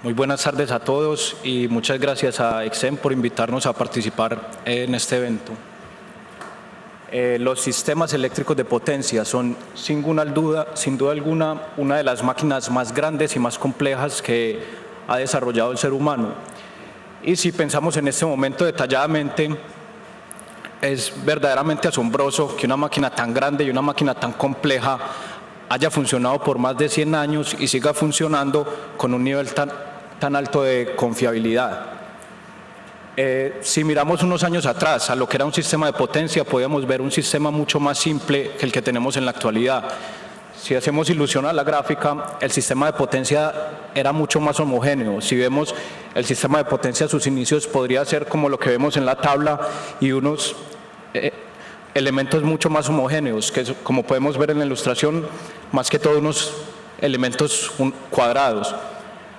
Muy buenas tardes a todos y muchas gracias a Exen por invitarnos a participar en este evento. Los sistemas eléctricos de potencia son, sin duda alguna, una de las máquinas más grandes y más complejas que ha desarrollado el ser humano. Y si pensamos en este momento detalladamente, es verdaderamente asombroso que una máquina tan grande y una máquina tan compleja haya funcionado por más de 100 años y siga funcionando con un nivel tan alto de confiabilidad. Si miramos unos años atrás a lo que era un sistema de potencia, podíamos ver un sistema mucho más simple que el que tenemos en la actualidad. Si hacemos ilusión a la gráfica, el sistema de potencia era mucho más homogéneo. Si vemos el sistema de potencia a sus inicios, podría ser como lo que vemos en la tabla y unos elementos mucho más homogéneos, que como podemos ver en la ilustración, más que todo unos elementos cuadrados.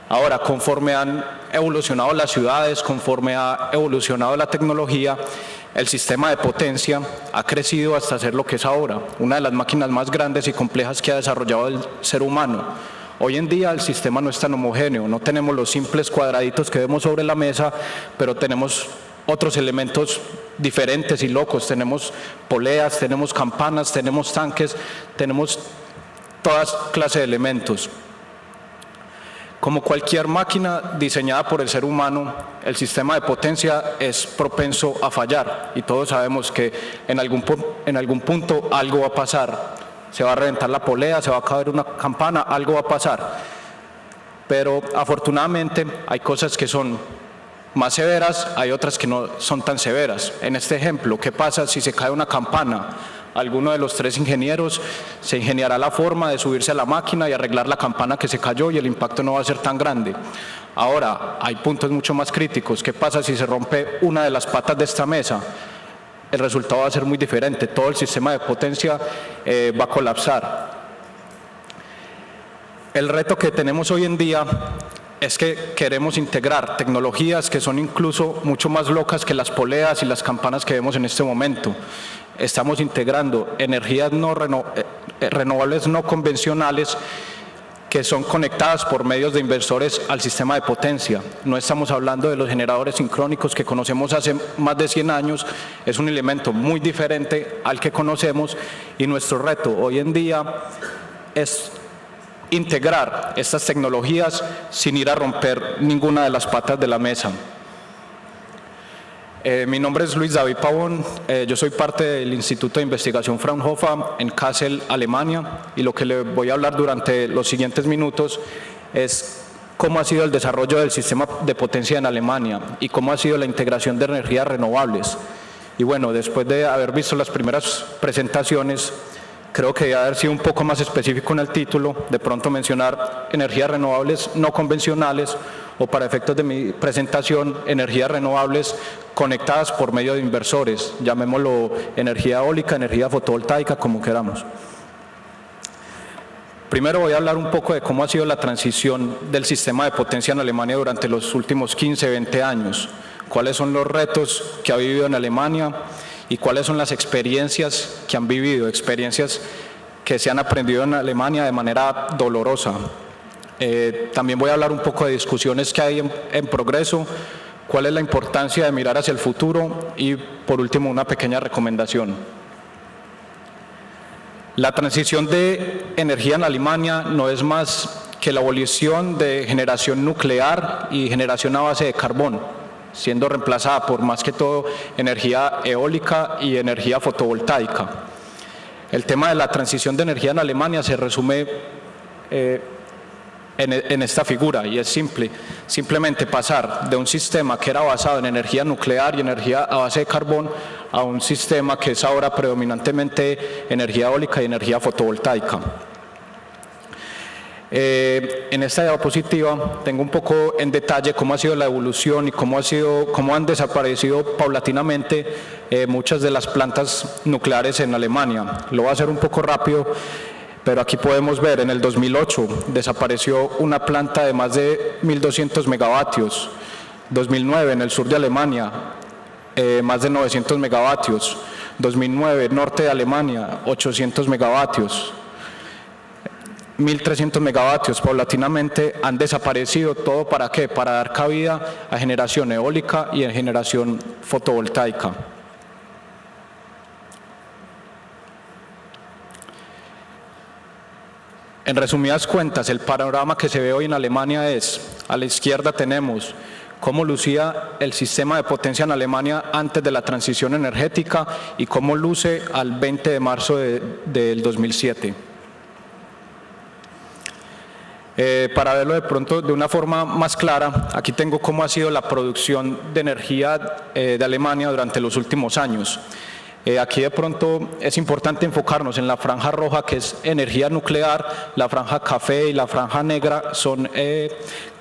Ahora, conforme han evolucionado las ciudades, conforme ha evolucionado la tecnología, el sistema de potencia ha crecido hasta ser lo que es ahora, una de las máquinas más grandes y complejas que ha desarrollado el ser humano. Hoy en día el sistema no es tan homogéneo, no tenemos los simples cuadraditos que vemos sobre la mesa, pero tenemos otros elementos diferentes y locos. Tenemos poleas, tenemos campanas, tenemos tanques, tenemos todas clases de elementos. Como cualquier máquina diseñada por el ser humano, el sistema de potencia es propenso a fallar y todos sabemos que en algún punto algo va a pasar. Se va a reventar la polea, se va a caer una campana, algo va a pasar. Pero afortunadamente hay cosas que son más severas, hay otras que no son tan severas. En este ejemplo, ¿qué pasa si se cae una campana? Alguno de los tres ingenieros se ingeniará la forma de subirse a la máquina y arreglar la campana que se cayó y el impacto no va a ser tan grande. Ahora, hay puntos mucho más críticos. ¿Qué pasa si se rompe una de las patas de esta mesa? El resultado va a ser muy diferente. Todo el sistema de potencia va a colapsar. El reto que tenemos hoy en día es que queremos integrar tecnologías que son incluso mucho más locas que las poleas y las campanas que vemos en este momento. Estamos integrando energías renovables no convencionales que son conectadas por medios de inversores al sistema de potencia. No estamos hablando de los generadores sincrónicos que conocemos hace más de 100 años, es un elemento muy diferente al que conocemos y nuestro reto hoy en día es integrar estas tecnologías sin ir a romper ninguna de las patas de la mesa. Mi nombre es Luis David Pavón, yo soy parte del Instituto de Investigación Fraunhofer en Kassel, Alemania, y lo que le voy a hablar durante los siguientes minutos es cómo ha sido el desarrollo del sistema de potencia en Alemania y cómo ha sido la integración de energías renovables. Y bueno, después de haber visto las primeras presentaciones, creo que debe haber sido un poco más específico en el título, de pronto mencionar energías renovables no convencionales o para efectos de mi presentación, energías renovables conectadas por medio de inversores, llamémoslo energía eólica, energía fotovoltaica, como queramos. Primero voy a hablar un poco de cómo ha sido la transición del sistema de potencia en Alemania durante los últimos 15, 20 años, cuáles son los retos que ha vivido en Alemania y cuáles son las experiencias que han vivido, experiencias que se han aprendido en Alemania de manera dolorosa. También voy a hablar un poco de discusiones que hay en progreso, cuál es la importancia de mirar hacia el futuro y, por último, una pequeña recomendación. La transición de energía en Alemania no es más que la abolición de generación nuclear y generación a base de carbón, siendo reemplazada por más que todo energía eólica y energía fotovoltaica. El tema de la transición de energía en Alemania se resume en esta figura y es simplemente pasar de un sistema que era basado en energía nuclear y energía a base de carbón a un sistema que es ahora predominantemente energía eólica y energía fotovoltaica. En esta diapositiva tengo un poco en detalle cómo ha sido la evolución y cómo han desaparecido paulatinamente muchas de las plantas nucleares en Alemania. Lo voy a hacer un poco rápido, pero aquí podemos ver, en el 2008 desapareció una planta de más de 1.200 megavatios, 2009 en el sur de Alemania, más de 900 megavatios, 2009 norte de Alemania, 800 megavatios, 1.300 megavatios paulatinamente han desaparecido. ¿Todo para qué? Para dar cabida a generación eólica y a generación fotovoltaica. En resumidas cuentas, el panorama que se ve hoy en Alemania es: a la izquierda tenemos cómo lucía el sistema de potencia en Alemania antes de la transición energética y cómo luce al 20 de marzo del 2007. Para verlo de pronto de una forma más clara, aquí tengo cómo ha sido la producción de energía de Alemania durante los últimos años. Aquí de pronto es importante enfocarnos en la franja roja, que es energía nuclear, la franja café y la franja negra son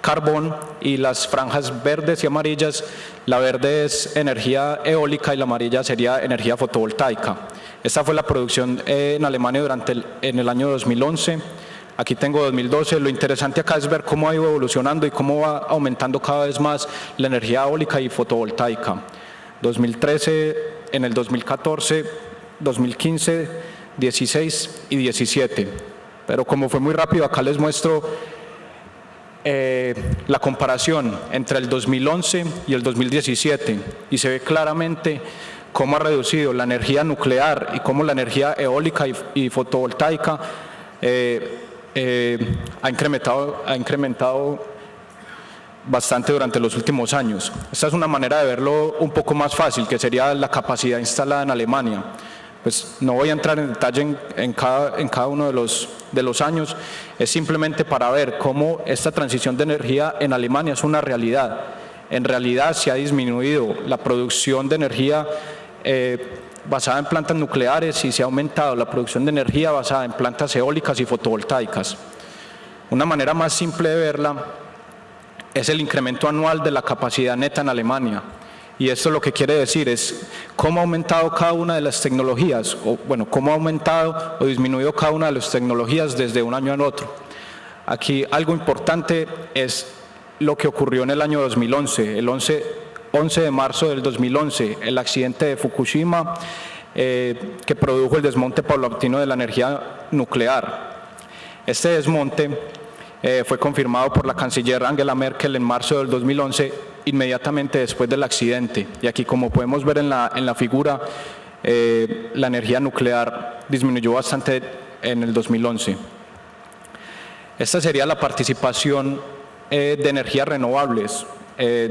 carbón, y las franjas verdes y amarillas, la verde es energía eólica y la amarilla sería energía fotovoltaica. Esta fue la producción en Alemania en el año 2011. Aquí tengo 2012. Lo interesante acá es ver cómo ha ido evolucionando y cómo va aumentando cada vez más la energía eólica y fotovoltaica. 2013, en el 2014, 2015, 16 y 17. Pero como fue muy rápido, acá les muestro la comparación entre el 2011 y el 2017 y se ve claramente cómo ha reducido la energía nuclear y cómo la energía eólica y fotovoltaica ha incrementado bastante durante los últimos años. Esta es una manera de verlo un poco más fácil, que sería la capacidad instalada en Alemania. Pues no voy a entrar en detalle en cada uno de los años, es simplemente para ver cómo esta transición de energía en Alemania es una realidad. En realidad se ha disminuido la producción de energía basada en plantas nucleares y se ha aumentado la producción de energía basada en plantas eólicas y fotovoltaicas. Una manera más simple de verla es el incremento anual de la capacidad neta en Alemania. Y esto lo que quiere decir es cómo ha aumentado cada una de las tecnologías, o bueno, cómo ha aumentado o disminuido cada una de las tecnologías desde un año al otro. Aquí algo importante es lo que ocurrió en el año 2011, el 11 de marzo del 2011, el accidente de Fukushima que produjo el desmonte paulatino de la energía nuclear. Este desmonte fue confirmado por la canciller Angela Merkel en marzo del 2011, inmediatamente después del accidente. Y aquí, como podemos ver en la figura, la energía nuclear disminuyó bastante en el 2011. Esta sería la participación de energías renovables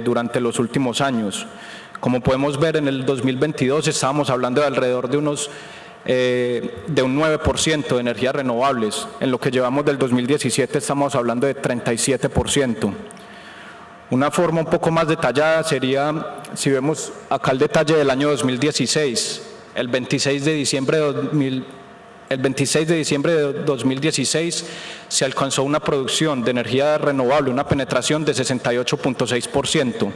durante los últimos años. Como podemos ver, en el 2022 estábamos hablando de alrededor de un 9% de energías renovables. En lo que llevamos del 2017 estamos hablando de 37%. Una forma un poco más detallada sería, si vemos acá el detalle del año 2016, el 26 de diciembre de 2016 se alcanzó una producción de energía renovable, una penetración de 68.6%.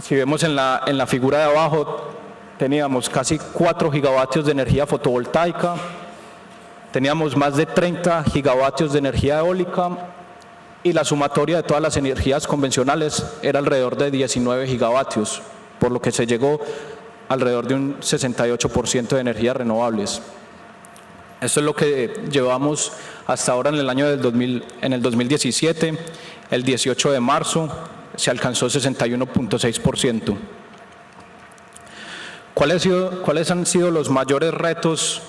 Si vemos en la figura de abajo, teníamos casi 4 gigavatios de energía fotovoltaica, teníamos más de 30 gigavatios de energía eólica y la sumatoria de todas las energías convencionales era alrededor de 19 gigavatios, por lo que se llegó alrededor de un 68% de energías renovables. Esto es lo que llevamos hasta ahora en el año en el 2017, el 18 de marzo se alcanzó 61.6%. ¿Cuáles han sido los mayores retos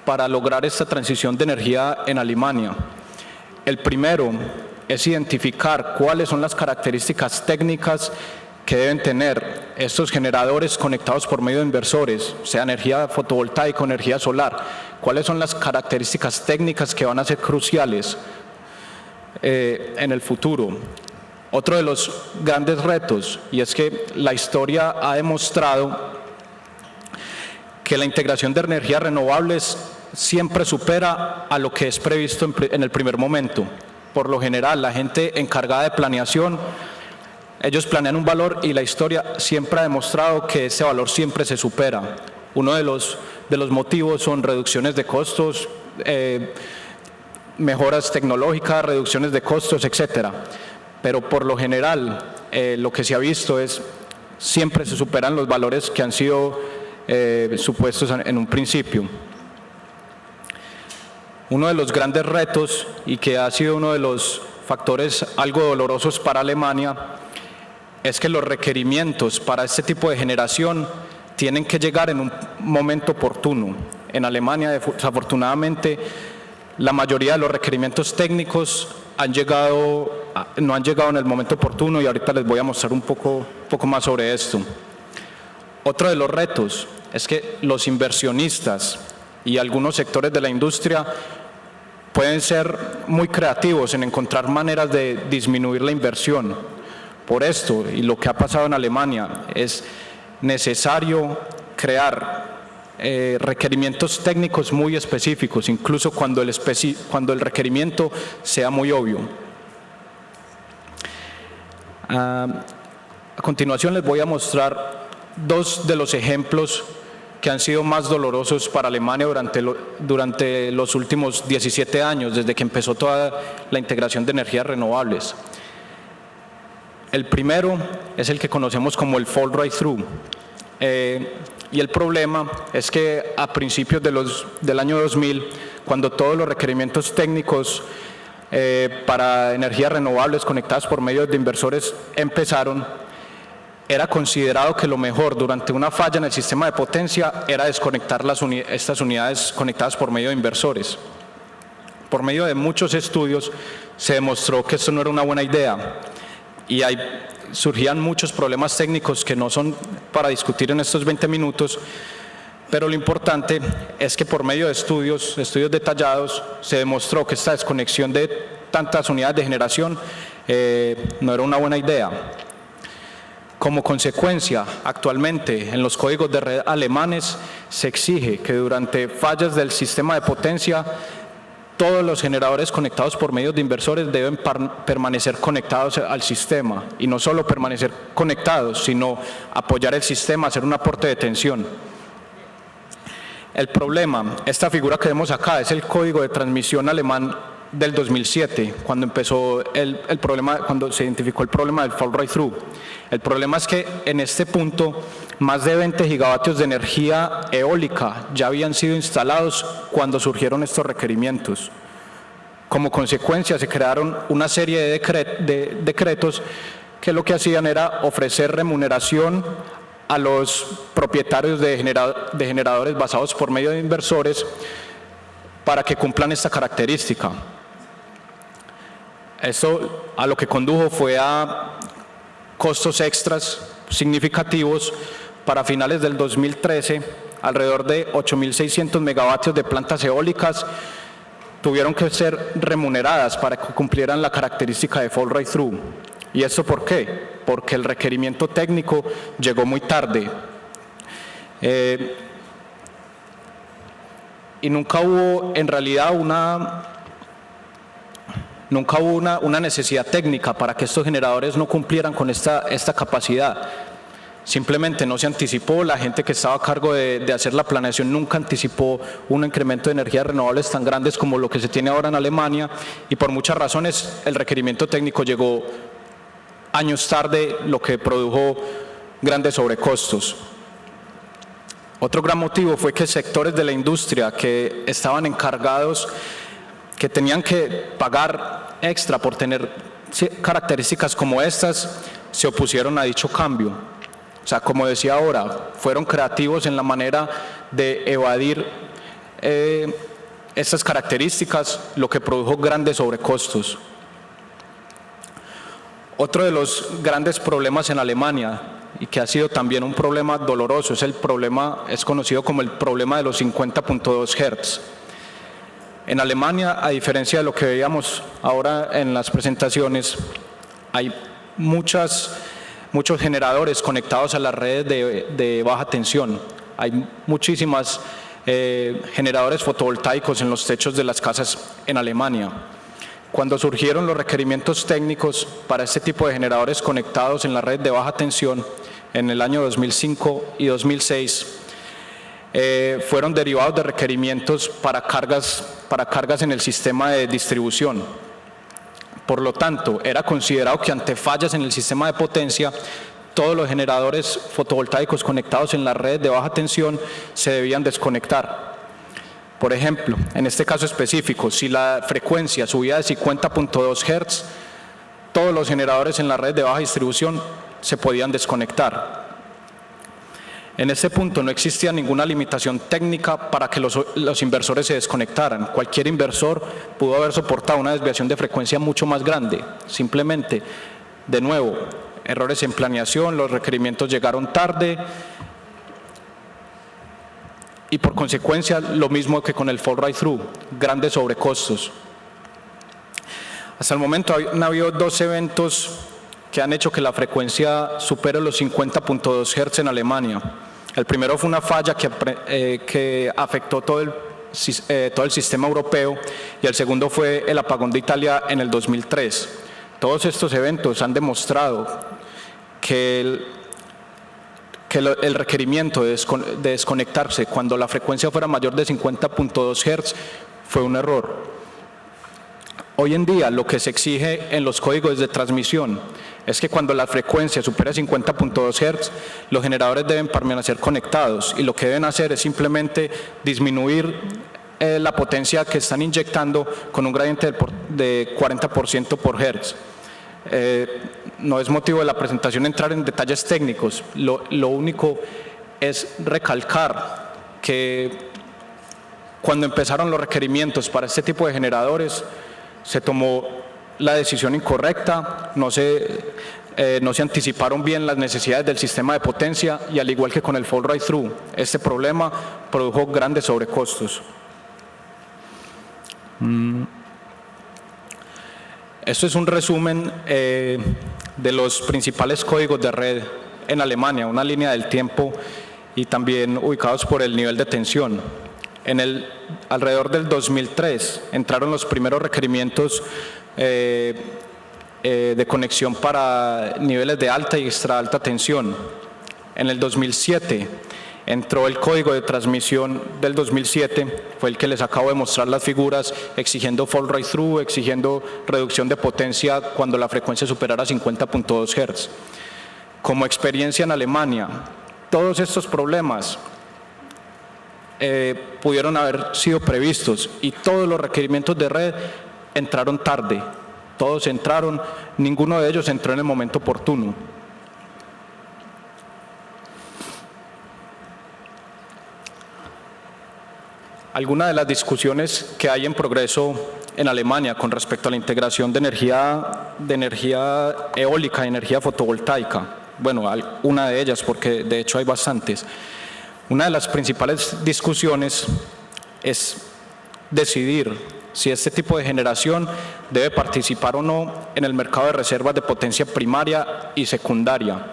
para lograr esta transición de energía en Alemania? El primero es identificar cuáles son las características técnicas que deben tener estos generadores conectados por medio de inversores, sea energía fotovoltaica o energía solar. ¿Cuáles son las características técnicas que van a ser cruciales en el futuro? Otro de los grandes retos, y es que la historia ha demostrado que la integración de energías renovables siempre supera a lo que es previsto en el primer momento. Por lo general, la gente encargada de planeación, ellos planean un valor y la historia siempre ha demostrado que ese valor siempre se supera. Uno de los motivos son reducciones de costos, mejoras tecnológicas, reducciones de costos, etcétera. Pero por lo general, lo que se ha visto es siempre se superan los valores que han sido supuestos en un principio. Uno de los grandes retos y que ha sido uno de los factores algo dolorosos para Alemania es que los requerimientos para este tipo de generación tienen que llegar en un momento oportuno. En Alemania, desafortunadamente, la mayoría de los requerimientos técnicos no han llegado en el momento oportuno y ahorita les voy a mostrar un poco más sobre esto. Otro de los retos es que los inversionistas y algunos sectores de la industria pueden ser muy creativos en encontrar maneras de disminuir la inversión. Por esto, y lo que ha pasado en Alemania, es necesario crear requerimientos técnicos muy específicos, incluso cuando el requerimiento sea muy obvio. A continuación les voy a mostrar dos de los ejemplos que han sido más dolorosos para Alemania durante los últimos 17 años, desde que empezó toda la integración de energías renovables. El primero es el que conocemos como el fall right through. Y el problema es que a principios del año 2000, cuando todos los requerimientos técnicos para energías renovables conectadas por medio de inversores empezaron, era considerado que lo mejor durante una falla en el sistema de potencia era desconectar estas unidades conectadas por medio de inversores. Por medio de muchos estudios se demostró que esto no era una buena idea y surgían muchos problemas técnicos que no son para discutir en estos 20 minutos, pero lo importante es que por medio de estudios detallados, se demostró que esta desconexión de tantas unidades de generación no era una buena idea. Como consecuencia, actualmente en los códigos de red alemanes se exige que durante fallas del sistema de potencia todos los generadores conectados por medios de inversores deben permanecer conectados al sistema, y no solo permanecer conectados, sino apoyar el sistema, hacer un aporte de tensión. El problema, esta figura que vemos acá, es el código de transmisión alemán del 2007, cuando empezó cuando se identificó el problema del fall right through. El problema es que en este punto más de 20 gigavatios de energía eólica ya habían sido instalados cuando surgieron estos requerimientos. Como consecuencia se crearon una serie de decretos que lo que hacían era ofrecer remuneración a los propietarios de generadores basados por medio de inversores para que cumplan esta característica. Esto a lo que condujo fue a costos extras significativos. Para finales del 2013, alrededor de 8.600 megavatios de plantas eólicas tuvieron que ser remuneradas para que cumplieran la característica de fall right through. ¿Y esto por qué? Porque el requerimiento técnico llegó muy tarde. Y nunca hubo en realidad una necesidad técnica para que estos generadores no cumplieran con esta capacidad. Simplemente no se anticipó, la gente que estaba a cargo de hacer la planeación nunca anticipó un incremento de energías renovables tan grandes como lo que se tiene ahora en Alemania, y por muchas razones el requerimiento técnico llegó años tarde, lo que produjo grandes sobrecostos. Otro gran motivo fue que sectores de la industria que estaban encargados, que tenían que pagar extra por tener características como estas, se opusieron a dicho cambio. O sea, como decía ahora, fueron creativos en la manera de evadir estas características, lo que produjo grandes sobrecostos. Otro de los grandes problemas en Alemania, y que ha sido también un problema doloroso, es conocido como el problema de los 50.2 Hz. En Alemania, a diferencia de lo que veíamos ahora en las presentaciones, hay muchos generadores conectados a las redes de baja tensión. Hay muchísimas generadores fotovoltaicos en los techos de las casas en Alemania. Cuando surgieron los requerimientos técnicos para este tipo de generadores conectados en la red de baja tensión en el año 2005 y 2006, fueron derivados de requerimientos para cargas en el sistema de distribución. Por lo tanto, era considerado que ante fallas en el sistema de potencia, todos los generadores fotovoltaicos conectados en la red de baja tensión se debían desconectar. Por ejemplo, en este caso específico, si la frecuencia subía de 50.2 Hz, todos los generadores en la red de baja distribución se podían desconectar. En este punto no existía ninguna limitación técnica para que los inversores se desconectaran. Cualquier inversor pudo haber soportado una desviación de frecuencia mucho más grande. Simplemente, de nuevo, errores en planeación, los requerimientos llegaron tarde y por consecuencia lo mismo que con el fall right through, grandes sobrecostos. Hasta el momento han habido 2 eventos que han hecho que la frecuencia supere los 50.2 Hz en Alemania. El primero fue una falla que afectó todo el sistema europeo y el segundo fue el apagón de Italia en el 2003. Todos estos eventos han demostrado que el requerimiento de desconectarse cuando la frecuencia fuera mayor de 50.2 Hz fue un error. Hoy en día lo que se exige en los códigos de transmisión es que cuando la frecuencia supere 50.2 Hz, los generadores deben permanecer conectados y lo que deben hacer es simplemente disminuir la potencia que están inyectando con un gradiente de 40% por Hz. No es motivo de la presentación entrar en detalles técnicos, lo único es recalcar que cuando empezaron los requerimientos para este tipo de generadores, se tomó la decisión incorrecta, no se anticiparon bien las necesidades del sistema de potencia y al igual que con el fall right through, este problema produjo grandes sobrecostos. Esto es un resumen de los principales códigos de red en Alemania, una línea del tiempo y también ubicados por el nivel de tensión. Alrededor del 2003 entraron los primeros requerimientos de conexión para niveles de alta y extra alta tensión. En el 2007 entró el código de transmisión del 2007, fue el que les acabo de mostrar las figuras, exigiendo fall right through, exigiendo reducción de potencia cuando la frecuencia superara 50.2 Hz. Como experiencia en Alemania, todos estos problemas pudieron haber sido previstos y todos los requerimientos de red entraron tarde, todos entraron, ninguno de ellos entró en el momento oportuno. Algunas de las discusiones que hay en progreso en Alemania con respecto a la integración de energía eólica y energía fotovoltaica, bueno, una de ellas porque de hecho hay bastantes. Una de las principales discusiones es decidir si este tipo de generación debe participar o no en el mercado de reservas de potencia primaria y secundaria.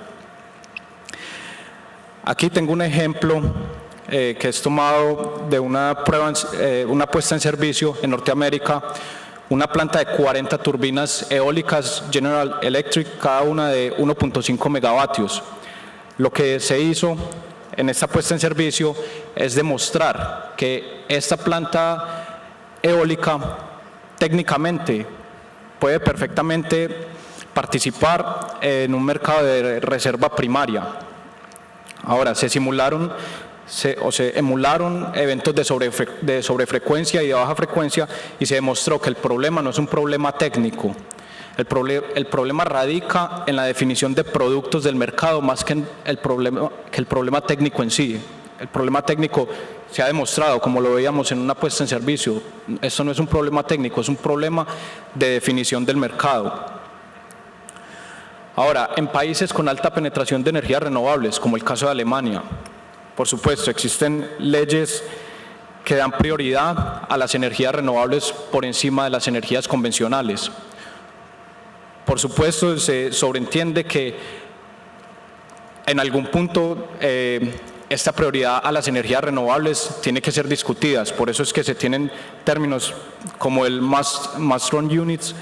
Aquí tengo un ejemplo que es tomado de una puesta en servicio en Norteamérica, una planta de 40 turbinas eólicas General Electric, cada una de 1.5 megavatios. Lo que se hizo en esta puesta en servicio es demostrar que esta planta eólica técnicamente puede perfectamente participar en un mercado de reserva primaria. Ahora, se emularon eventos de sobrefrecuencia y de baja frecuencia y se demostró que el problema no es un problema técnico. El problema radica en la definición de productos del mercado más que el problema técnico en sí. El problema técnico se ha demostrado, como lo veíamos en una puesta en servicio. Esto no es un problema técnico, es un problema de definición del mercado. Ahora, en países con alta penetración de energías renovables, como el caso de Alemania, por supuesto, existen leyes que dan prioridad a las energías renovables por encima de las energías convencionales. Por supuesto, se sobreentiende que en algún punto esta prioridad a las energías renovables tiene que ser discutida. Por eso es que se tienen términos como el must run units,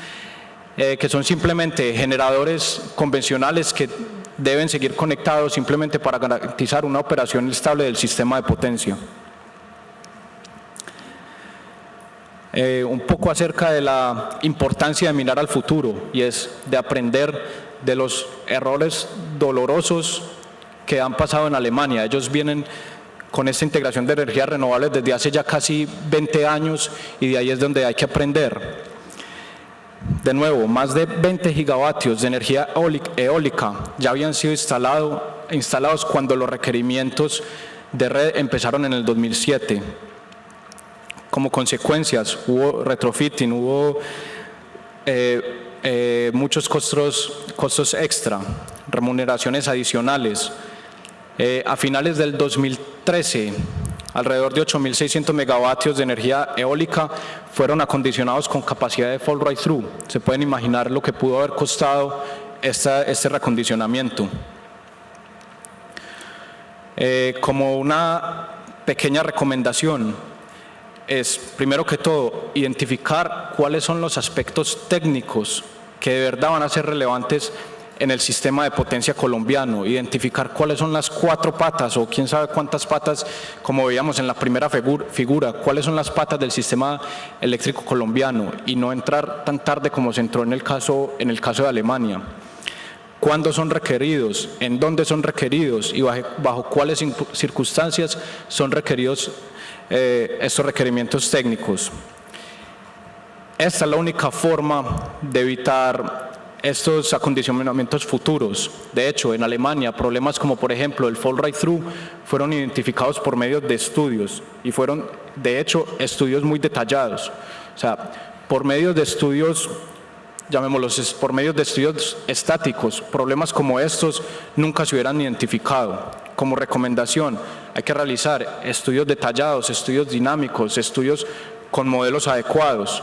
que son simplemente generadores convencionales que deben seguir conectados simplemente para garantizar una operación estable del sistema de potencia. Un poco acerca de la importancia de mirar al futuro y es de aprender de los errores dolorosos que han pasado en Alemania. Ellos vienen con esta integración de energías renovables desde hace ya casi 20 años y de ahí es donde hay que aprender. De nuevo, más de 20 gigavatios de energía eólica ya habían sido instalados cuando los requerimientos de red empezaron en el 2007. Como consecuencias, hubo retrofitting, hubo muchos costos extra, remuneraciones adicionales. A finales del 2013, alrededor de 8.600 megavatios de energía eólica fueron acondicionados con capacidad de fall right through. Se pueden imaginar lo que pudo haber costado este reacondicionamiento. Como una pequeña recomendación es, primero que todo, identificar cuáles son los aspectos técnicos que de verdad van a ser relevantes en el sistema de potencia colombiano, identificar cuáles son las 4 patas o quién sabe cuántas patas, como veíamos en la primera figura, cuáles son las patas del sistema eléctrico colombiano y no entrar tan tarde como se entró en el caso de Alemania. ¿Cuándo son requeridos? ¿En dónde son requeridos? ¿Y bajo cuáles circunstancias son requeridos estos requerimientos técnicos? Esta es la única forma de evitar estos acondicionamientos futuros. De hecho, en Alemania, problemas como por ejemplo el fall right through fueron identificados por medio de estudios y fueron, de hecho, estudios muy detallados. O sea, por medio de estudios, llamémoslos, por medio de estudios estáticos, problemas como estos nunca se hubieran identificado. Como recomendación, hay que realizar estudios detallados, estudios dinámicos, estudios con modelos adecuados.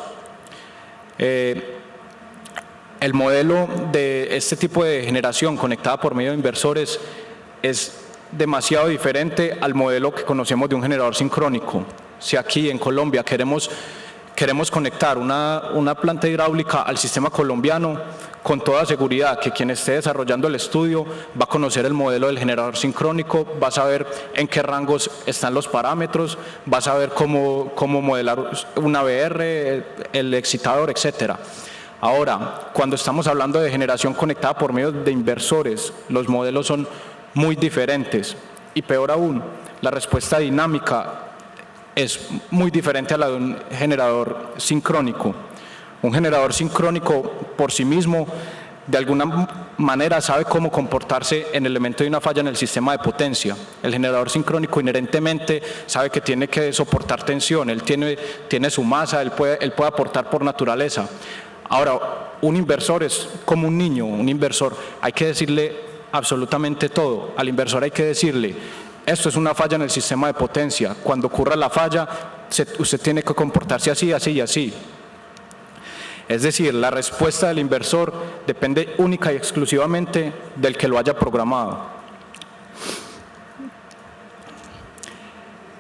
El modelo de este tipo de generación conectada por medio de inversores es demasiado diferente al modelo que conocemos de un generador sincrónico. Si aquí en Colombia queremos conectar una planta hidráulica al sistema colombiano, con toda seguridad que quien esté desarrollando el estudio va a conocer el modelo del generador sincrónico, va a saber en qué rangos están los parámetros, va a saber cómo modelar una VR, el excitador, etcétera. Ahora, cuando estamos hablando de generación conectada por medio de inversores, los modelos son muy diferentes y peor aún, la respuesta dinámica es muy diferente a la de un generador sincrónico. Un generador sincrónico por sí mismo de alguna manera sabe cómo comportarse en el elemento de una falla en el sistema de potencia. El generador sincrónico inherentemente sabe que tiene que soportar tensión, él tiene su masa, él puede aportar por naturaleza. Ahora, un inversor es como un niño, un inversor, hay que decirle absolutamente todo. Al inversor hay que decirle, esto es una falla en el sistema de potencia, cuando ocurra la falla, usted tiene que comportarse así, así y así. Es decir, la respuesta del inversor depende única y exclusivamente del que lo haya programado.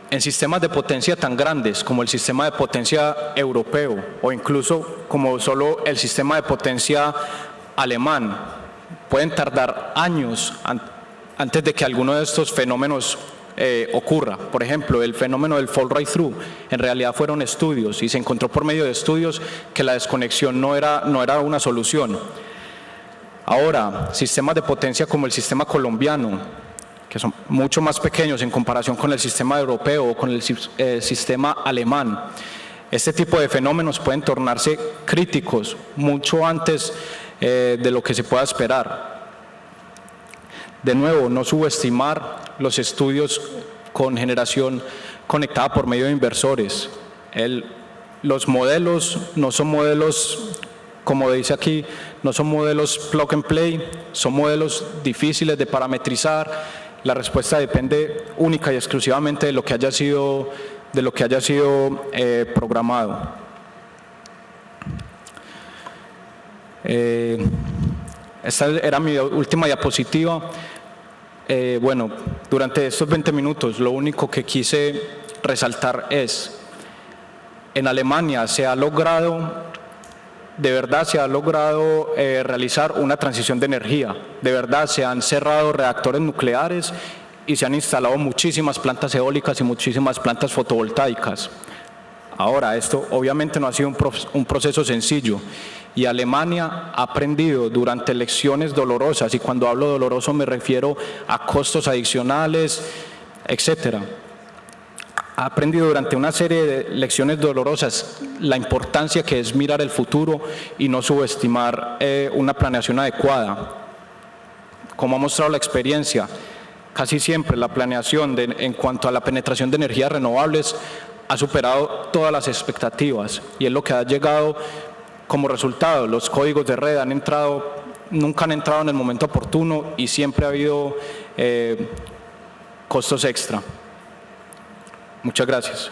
En sistemas de potencia tan grandes como el sistema de potencia europeo o incluso como solo el sistema de potencia alemán, pueden tardar años antes de que alguno de estos fenómenos ocurra. Por ejemplo, el fenómeno del fall right through, en realidad fueron estudios y se encontró por medio de estudios que la desconexión no era una solución. Ahora, sistemas de potencia como el sistema colombiano, que son mucho más pequeños en comparación con el sistema europeo o con el sistema alemán. Este tipo de fenómenos pueden tornarse críticos mucho antes de lo que se pueda esperar. De nuevo, no subestimar los estudios con generación conectada por medio de inversores. Los modelos no son modelos, como dice aquí, no son modelos plug and play, son modelos difíciles de parametrizar. La respuesta depende única y exclusivamente de lo que haya sido programado. Esta era mi última diapositiva. Bueno, durante estos 20 minutos lo único que quise resaltar es, en Alemania se ha logrado, de verdad se ha logrado realizar una transición de energía. De verdad se han cerrado reactores nucleares y se han instalado muchísimas plantas eólicas y muchísimas plantas fotovoltaicas. Ahora, esto obviamente no ha sido un proceso sencillo y Alemania ha aprendido durante lecciones dolorosas, y cuando hablo doloroso me refiero a costos adicionales, etcétera. ha aprendido durante una serie de lecciones dolorosas la importancia que es mirar el futuro y no subestimar una planeación adecuada. Como ha mostrado la experiencia, casi siempre la planeación en cuanto a la penetración de energías renovables ha superado todas las expectativas y es lo que ha llegado como resultado. Los códigos de red nunca han entrado en el momento oportuno y siempre ha habido costos extra. Muchas gracias.